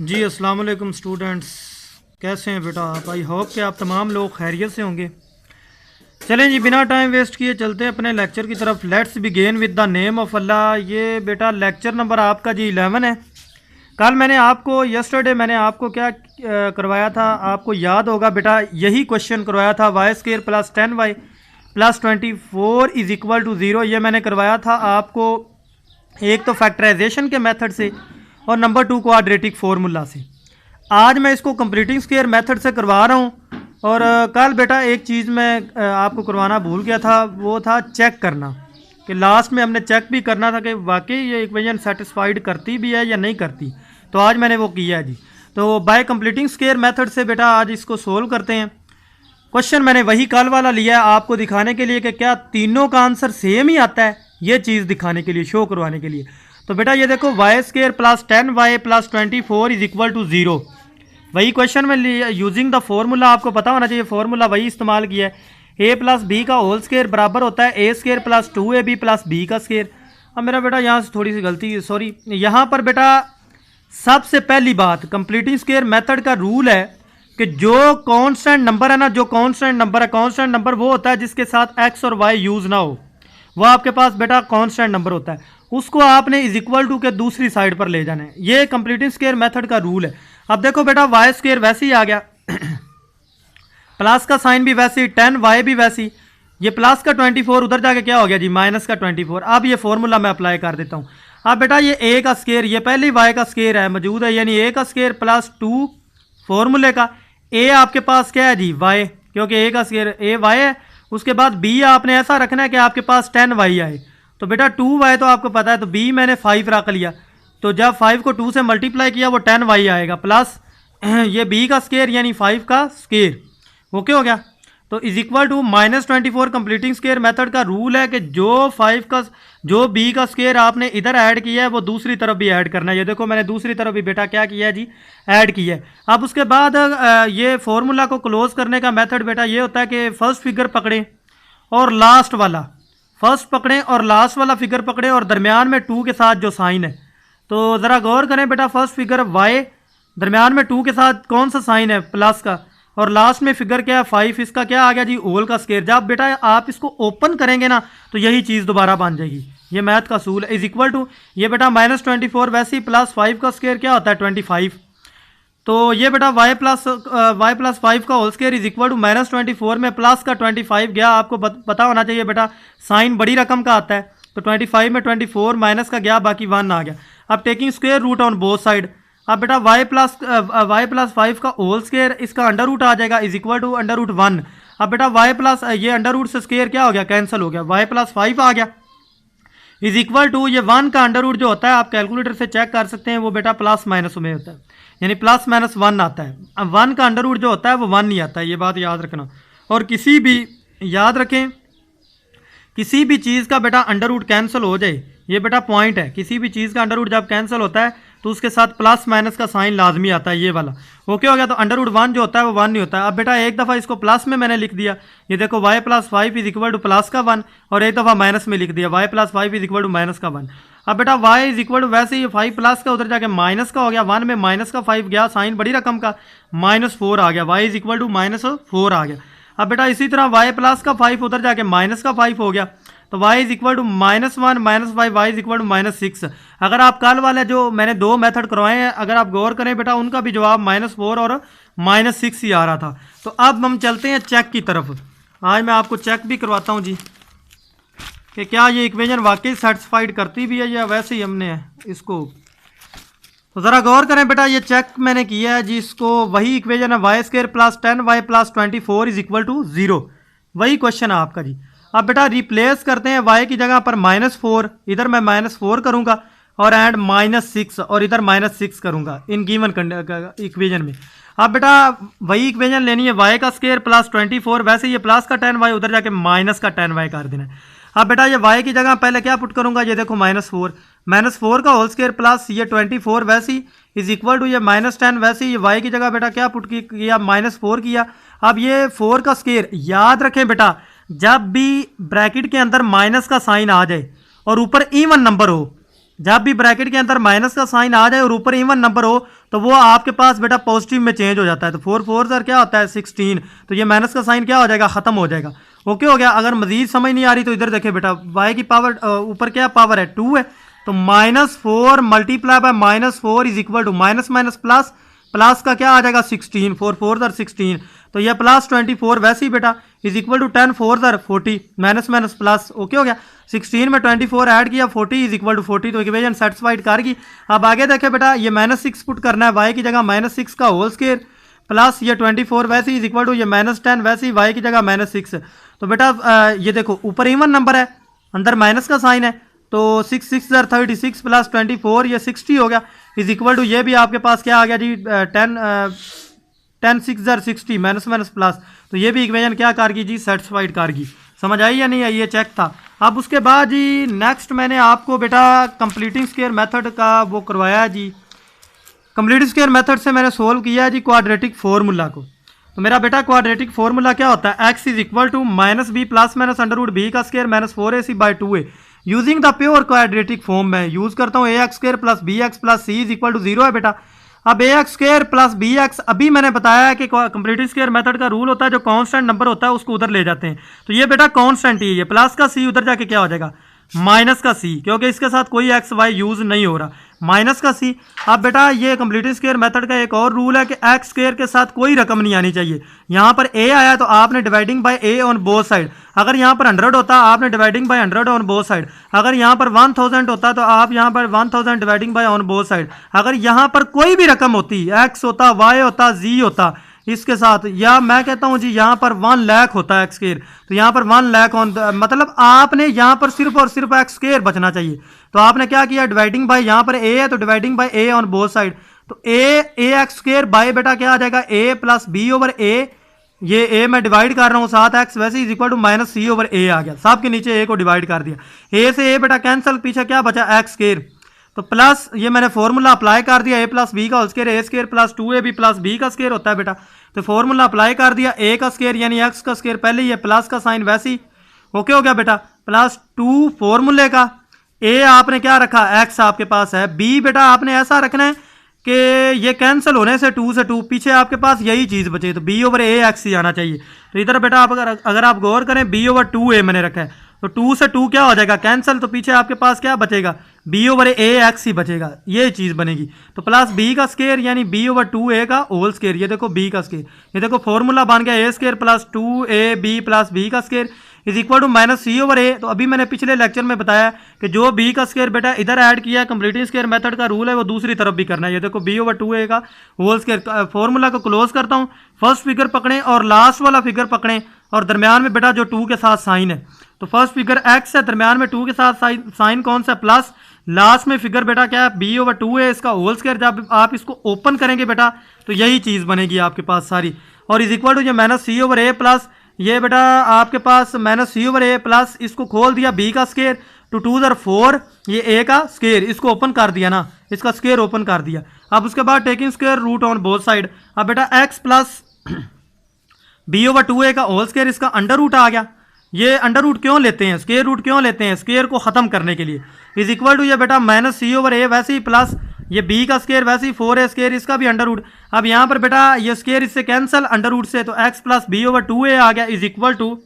जी अस्सलाम वालेकुम स्टूडेंट्स, कैसे हैं बेटा आप? आई होप कि आप तमाम लोग खैरियत से होंगे। चलें जी, बिना टाइम वेस्ट किए चलते हैं अपने लेक्चर की तरफ। Let's begin with the name of Allah. ये बेटा लेक्चर नंबर आपका जी 11 है। कल मैंने आपको मैंने आपको क्या करवाया था, आपको याद होगा बेटा, यही क्वेश्चन करवाया था। Y square plus 10y plus 24 is equal to 0। ये मैंने करवाया था आपको, एक तो फैक्टराइजेशन के मेथड से और नंबर 2 क्वाड्रेटिक फार्मूला से। आज मैं इसको कंप्लीटिंग स्क्वायर मेथड से करवा रहा हूँ। और कल बेटा एक चीज़ मैं आपको करवाना भूल गया था, वो था चेक करना, कि लास्ट में हमने चेक भी करना था कि वाकई ये इक्वेशन सेटिस्फाइड करती भी है या नहीं करती। तो आज मैंने वो किया है जी। तो बाय कंप्लीटिंग स्क्वायर मेथड से बेटा आज इसको सोल्व करते हैं। क्वेश्चन मैंने वही कल वाला लिया है आपको दिखाने के लिए कि क्या तीनों का आंसर सेम ही आता है, ये चीज़ दिखाने के लिए, शो करवाने के लिए। तो बेटा ये देखो, y square plus 10y plus 24 is equal to 0। वही क्वेश्चन में यूजिंग द फॉर्मूला, आपको पता होना चाहिए फॉर्मूला वही इस्तेमाल किया है। a प्लस बी का होल स्केयर बराबर होता है a square plus 2ab plus b का स्केयर। अब मेरा बेटा यहाँ से थोड़ी सी गलती, सॉरी, यहाँ पर बेटा सबसे पहली बात, कंप्लीटिंग स्क्वायर मेथड का रूल है कि जो कांस्टेंट नंबर है ना, जो कांस्टेंट नंबर है, कांस्टेंट नंबर वो होता है जिसके साथ x और y यूज ना हो, वो आपके पास बेटा कांस्टेंट नंबर होता है। उसको आपने इज इक्वल टू के दूसरी साइड पर ले जाना है। ये कंप्लीटिंग स्क्वायर मेथड का रूल है। अब देखो बेटा, वाई स्क्वायर वैसे ही आ गया प्लस का साइन भी वैसे ही, 10y भी वैसी, ये प्लस का 24 उधर जाके क्या हो गया जी, माइनस का 24। अब ये फॉर्मूला मैं अप्लाई कर देता हूँ। अब बेटा ये a का स्क्वायर, ये पहले ही y का स्क्वायर है मौजूद है, यानी a का स्क्वायर प्लस 2 फॉर्मूले का, a आपके पास क्या है जी, y, क्योंकि a का स्क्वायर a y है। उसके बाद b आपने ऐसा रखना है कि आपके पास 10y आए। तो बेटा 2y तो आपको पता है, तो b मैंने 5 रख लिया। तो जब 5 को 2 से मल्टीप्लाई किया वो 10y आएगा, प्लस ये b का स्क्वायर यानी 5 का स्क्वायर। ओके हो गया। तो is equal to -24। Completing square method का रूल है कि जो b का स्क्वायर आपने इधर ऐड किया है वो दूसरी तरफ भी ऐड करना है। ये देखो मैंने दूसरी तरफ भी बेटा क्या किया है जी, ऐड किया है। अब उसके बाद ये फॉर्मूला को क्लोज करने का मेथड बेटा ये होता है कि फर्स्ट फिगर पकड़ें और लास्ट वाला, फर्स्ट पकड़ें और लास्ट वाला फिगर पकड़ें और दरमियान में 2 के साथ जो साइन है। तो ज़रा गौर करें बेटा, फर्स्ट फिगर y, दरमियान में 2 के साथ कौन सा साइन है, प्लस का, और लास्ट में फिगर क्या है 5, इसका क्या आ गया जी, होल का स्क्वायर। जब बेटा आप इसको ओपन करेंगे ना तो यही चीज़ दोबारा बन जाएगी। ये मैथ का असूल है। इज इक्वल टू ये बेटा -24 वैसे ही प्लस 5 का स्क्वायर क्या होता है 25। तो ये बेटा y प्लस 5 का whole square is equal to -24 में प्लस का 25 गया। आपको पता होना चाहिए बेटा साइन बड़ी रकम का आता है, तो 25 में 24 माइनस का गया, बाकी 1 आ गया। अब taking square root on both side, अब बेटा y प्लस 5 का होल स्क्वायर, इसका अंडर रूट आ जाएगा is equal to under root 1। अब बेटा y प्लस ये अंडर रूट से स्क्वायर क्या हो गया, कैंसिल हो गया, y प्लस 5 आ गया इज इक्वल टू ये 1 का अंडर रूट जो होता है आप कैलकुलेटर से चेक कर सकते हैं, वो बेटा प्लस माइनस में होता है, यानी प्लस माइनस 1 आता है। अब 1 का अंडर रूट जो होता है वो 1 नहीं आता है, ये बात याद रखना। और किसी भी, याद रखें, किसी भी चीज़ का बेटा अंडर रूट कैंसिल हो जाए, ये बेटा पॉइंट है, किसी भी चीज़ का अंडर रूट जब कैंसिल होता है तो उसके साथ प्लस माइनस का साइन लाजमी आता है, ये वाला। ओके हो गया। तो अंडर रूट 1 जो होता है वो 1 नहीं होता है। अब बेटा एक दफ़ा इसको प्लस में मैंने लिख दिया, ये देखो y plus 5 is equal to plus का 1, और एक दफ़ा माइनस में लिख दिया y plus 5 is equal to minus का 1। अब बेटा y इज इक्वल टू वैसे ही 5 प्लस का उधर जाके माइनस का हो गया, 1 में माइनस का 5 गया, साइन बड़ी रकम का, -4 आ गया, y इज इक्वल टू -4 आ गया। अब बेटा इसी तरह y प्लस का 5 उधर जाके माइनस का 5 हो गया, तो y is equal to -1 -5, y is equal to -6। अगर आप कल वाले जो मैंने 2 मेथड करवाए हैं, अगर आप गौर करें बेटा, उनका भी जवाब -4 और -6 ही आ रहा था। तो अब हम चलते हैं चेक की तरफ। आज मैं आपको चेक भी करवाता हूँ जी कि क्या ये इक्वेशन वाकई सेटिस्फाइड करती भी है या वैसे ही हमने इसको। तो ज़रा गौर करें बेटा, ये चेक मैंने किया है जी, इसको वही इक्वेशन है y square plus 10y plus 24 is equal to 0, वही क्वेश्चन है आपका जी। अब बेटा रिप्लेस करते हैं y की जगह पर -4, इधर मैं -4 करूंगा, और एंड -6, और इधर -6 करूंगा इन गिवन इक्वेशन में। अब बेटा वही इक्वेशन लेनी है y का स्क्वायर प्लस 24, वैसे ये प्लस का 10y उधर जाके माइनस का 10y कर देना है। अब बेटा ये y की जगह पहले क्या पुट करूंगा, ये देखो -4 का होल स्क्वायर प्लस ये 24 वैसी इज इक्वल टू ये -10 वैसे ये y की जगह बेटा क्या पुट किया, -4 किया। अब ये 4 का स्क्वायर, याद रखें बेटा, जब भी ब्रैकेट के अंदर माइनस का साइन आ जाए और ऊपर इवन नंबर हो, जब भी ब्रैकेट के अंदर माइनस का साइन आ जाए और ऊपर इवन नंबर हो तो वो आपके पास बेटा पॉजिटिव में चेंज हो जाता है। तो 4 4 सर क्या होता है 16, तो ये माइनस का साइन क्या हो जाएगा, खत्म हो जाएगा। ओके हो गया। अगर मजीद समझ नहीं आ रही तो इधर देखे बेटा, y की पावर ऊपर क्या पावर है 2 है, तो -4 multiply by -4 is equal to minus minus plus, plus का क्या आ जाएगा 16, 4 4 सर 16, तो ये प्लस 24 वैसे ही बेटा इज इक्वल टू 10 4 सर 40, माइनस माइनस प्लस। ओके हो गया। 16 में 24 ऐड किया, 40 इज इक्वल टू 40, तो इक्वेशन सेटिस्फाइड कर गई। अब आगे देखे बेटा, ये -6 पुट करना है y की जगह, -6 का होल स्क्वायर प्लस ये 24 वैसे इज इक्वल टू ये -10 वैसे ही y की जगह -6। तो बेटा ये देखो ऊपर इवन नंबर है, अंदर माइनस का साइन है, तो 6 6 36 प्लस 24 ये 60 हो गया इज इक्वल टू ये भी आपके पास क्या आ गया जी 10 6 60 माइनस माइनस प्लस। तो ये भी इक्वेशन क्या कर गई जी, सेटिस्फाइड कर गई। समझ आई या नहीं आई, ये चेक था। अब उसके बाद जी नेक्स्ट मैंने आपको बेटा कंप्लीटिंग स्क्वायर मेथड का वो करवाया जी। कंप्लीटिंग स्क्वायर मेथड से मैंने सोल्व किया है जी क्वाड्रेटिक फॉर्मूला को। तो मेरा बेटा क्वाड्रेटिक फॉर्मूला क्या होता है, x is equal to -b plus minus under root b का square minus 4ac by 2a using the pure quadratic form में यूज करता हूँ ax square plus bx plus c is equal to 0 है बेटा। अब ax स्क्वायर प्लस bx अभी मैंने बताया है कि कंप्लीटिंग स्क्वायर मेथड का रूल होता है, जो कांस्टेंट नंबर होता है उसको उधर ले जाते हैं। तो ये बेटा कांस्टेंट ही है, प्लस का c उधर जाके क्या हो जाएगा माइनस का c, क्योंकि इसके साथ कोई एक्स वाई यूज नहीं हो रहा, माइनस का c। अब बेटा ये कंप्लीटिंग स्क्वायर मेथड का एक और रूल है कि एक्स स्क्वायर के साथ कोई रकम नहीं आनी चाहिए। यहाँ पर a आया तो आपने dividing by a on both side, अगर यहाँ पर 100 होता आपने dividing by 100 on both side, अगर यहाँ पर 1000 होता तो आप यहाँ पर 1000 dividing by on both side, अगर यहाँ पर कोई भी रकम होती x होता y होता z होता इसके साथ, या मैं कहता हूं जी यहाँ पर 1 लाख होता है एक्स स्क्वायर, तो यहाँ पर 1 लाख ऑन, मतलब आपने यहाँ पर सिर्फ और सिर्फ एक्स स्क्वायर बचना चाहिए। तो आपने क्या किया, डिवाइडिंग बाय यहाँ पर a है तो dividing by a on both side, तो a एक्स स्क्वायर बाय बेटा क्या आ जाएगा a plus b over a, ये a मैं डिवाइड कर रहा हूँ 7x वैसे is equal to minus c over a आ गया, सब के नीचे a को डिवाइड कर दिया, a से a बेटा कैंसिल, पीछे क्या बचा एक्स स्क्वायर, तो प्लस ये मैंने फॉर्मूला अप्लाई कर दिया, a प्लस बी का whole square a square plus 2ab plus b का स्क्वायर होता है बेटा। तो फॉर्मूला अप्लाई कर दिया, a का स्क्वायर यानी x का स्क्वायर, पहले ये प्लस का साइन वैसे ही ओके हो गया बेटा, प्लस 2 फॉर्मूले का, a आपने क्या रखा x आपके पास है, b बेटा आपने ऐसा रखना है कि ये कैंसिल होने से 2 से 2 पीछे आपके पास यही चीज़ बचे, तो b ओवर a x ही आना चाहिए। तो इधर बेटा आप अगर आप गौर करें b ओवर 2a मैंने रखा है, तो 2 से 2 क्या हो जाएगा कैंसिल, तो पीछे आपके पास क्या बचेगा b ओवर a x ही बचेगा, ये चीज़ बनेगी। तो प्लस b का स्क्वायर यानी b ओवर 2a का होल स्क्वायर, ये देखो b का स्क्वायर, ये देखो फॉर्मूला बन गया a square plus 2ab plus b का square is equal to minus c over a। तो अभी मैंने पिछले लेक्चर में बताया कि जो b का स्क्वायर बेटा इधर ऐड किया, कंप्लीटिंग स्क्वायर मेथड का रूल है वो दूसरी तरफ भी करना है। ये देखो b ओवर 2a का होल स्क्वायर, फॉर्मूला को क्लोज करता हूँ, फर्स्ट फिगर पकड़ें और लास्ट वाला फिगर पकड़ें, और दरमियान में बेटा जो 2 के साथ साइन है, तो फर्स्ट फिगर x है, दरमियान में 2 के साथ साइन कौन सा प्लस, लास्ट में फिगर बेटा क्या है b ओवर 2 है, इसका होल स्क्वायर। जब आप इसको ओपन करेंगे बेटा तो यही चीज़ बनेगी आपके पास सारी, और इज इक्वल टू ये minus c over a plus ये बेटा आपके पास minus c over a plus इसको खोल दिया b का स्क्वायर, टू 2 दर 4 ये a का स्क्वायर, इसको ओपन कर दिया ना, इसका स्क्वायर ओपन कर दिया। अब उसके बाद taking square root on both side, अब बेटा x plus b over 2a का होल स्क्वायर, इसका अंडर रूट आ गया। ये अंडर रूट क्यों लेते हैं, स्क्वायर रूट क्यों लेते हैं, स्क्वायर को खत्म करने के लिए, इज इक्वल टू ये बेटा माइनस c ओवर a वैसे ही प्लस ये b का स्क्वायर वैसे ही 4a स्क्वायर, इसका भी अंडर रूट। अब यहाँ पर बेटा ये स्क्वायर इससे कैंसिल अंडर रूट से, तो x plus b over 2a आ गया इज इक्वल टू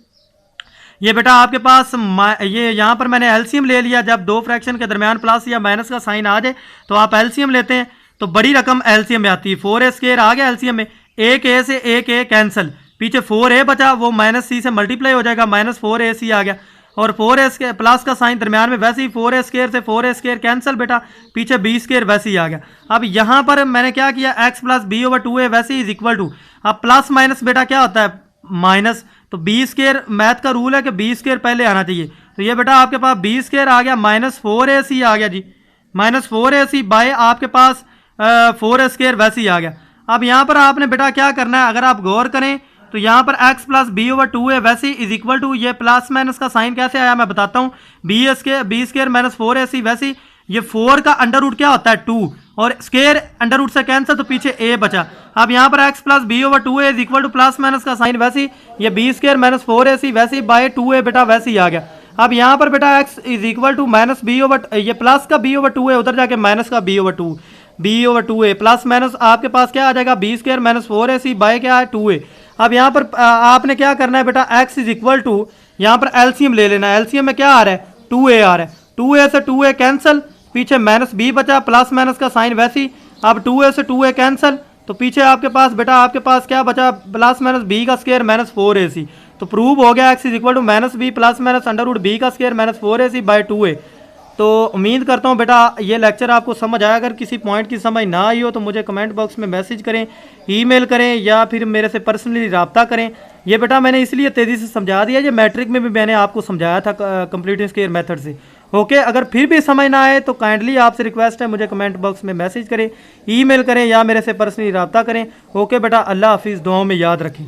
ये बेटा आपके पास ये यहाँ पर मैंने एलसीएम ले लिया, जब दो फ्रैक्शन के दरमियान प्लस या माइनस का साइन आ जाए तो आप एलसीएम लेते हैं, तो बड़ी रकम एलसीएम में आती है, 4a स्क्वायर आ गया एलसीएम में, एक a से एक a कैंसिल, पीछे 4a बचा वो माइनस c से मल्टीप्लाई हो जाएगा, माइनस 4ac आ गया, और 4a स्क्वायर प्लस का साइन दरमियान में वैसे ही 4a स्क्वायर से 4a स्क्वायर कैंसिल बेटा, पीछे b स्क्वायर वैसे ही आ गया। अब यहाँ पर मैंने क्या किया, x plus b over 2a वैसे ही इज इक्वल टू, अब प्लस माइनस बेटा क्या होता है माइनस, तो b स्क्वायर मैथ का रूल है कि b स्क्वायर पहले आना चाहिए, तो ये बेटा आपके पास b स्क्वायर आ गया माइनस 4ac आ गया जी, माइनस 4ac बाय आपके पास 4a स्क्वायर वैसे ही आ गया। अब यहाँ पर आपने बेटा क्या करना है, अगर आप गौर करें तो यहाँ पर x plus b over 2a वैसे इज इक्वल टू, ये प्लस माइनस का साइन कैसे आया मैं बताता हूँ, बी स्क्वायर माइनस 4ac वैसे ये 4 का अंडर रूट क्या होता है 2, और स्क्वायर अंडर रूट से कैंसिल, तो पीछे a बचा। अब यहाँ पर x plus b over 2a is equal to plus minus का साइन वैसे ये बी स्क्वायर माइनस 4ac वैसे बाय 2a बेटा वैसे ही आ गया। अब यहाँ पर बेटा x is equal to minus b over, ये प्लस का b ओवर 2a उधर जाके माइनस का b over 2, b/2a plus minus आपके पास क्या आ जाएगा b² माइनस 4ac बाय क्या है 2a। अब यहाँ पर आपने क्या करना है बेटा x इज इक्वल टू यहाँ पर एलसीएम ले लेना है। एलसीएम में क्या आ रहा है 2a आ रहा है, 2a से 2a कैंसिल, पीछे माइनस b बचा, प्लस माइनस का साइन वैसे ही। अब 2a से 2a कैंसिल, तो पीछे आपके पास बेटा आपके पास क्या बचा प्लस माइनस b का स्क्वायर माइनस 4ac। तो प्रूव हो गया x is equal to minus b plus minus under root b का square minus 4ac by 2a। तो उम्मीद करता हूँ बेटा ये लेक्चर आपको समझ आया। अगर किसी पॉइंट की समझ ना आई हो तो मुझे कमेंट बॉक्स में मैसेज करें, ईमेल करें या फिर मेरे से पर्सनली रब्ता करें। ये बेटा मैंने इसलिए तेज़ी से समझा दिया, ये मैट्रिक में भी मैंने आपको समझाया था कंप्लीटिंग स्क्वायर मेथड से। ओके, अगर फिर भी समझ ना आए तो काइंडली आपसे रिक्वेस्ट है मुझे कमेंट बॉक्स में मैसेज करें, ईमेल करें या मेरे से पर्सनली रब्ता करें। ओके बेटा, अल्लाह हाफिज़, दुआओं में याद रखें।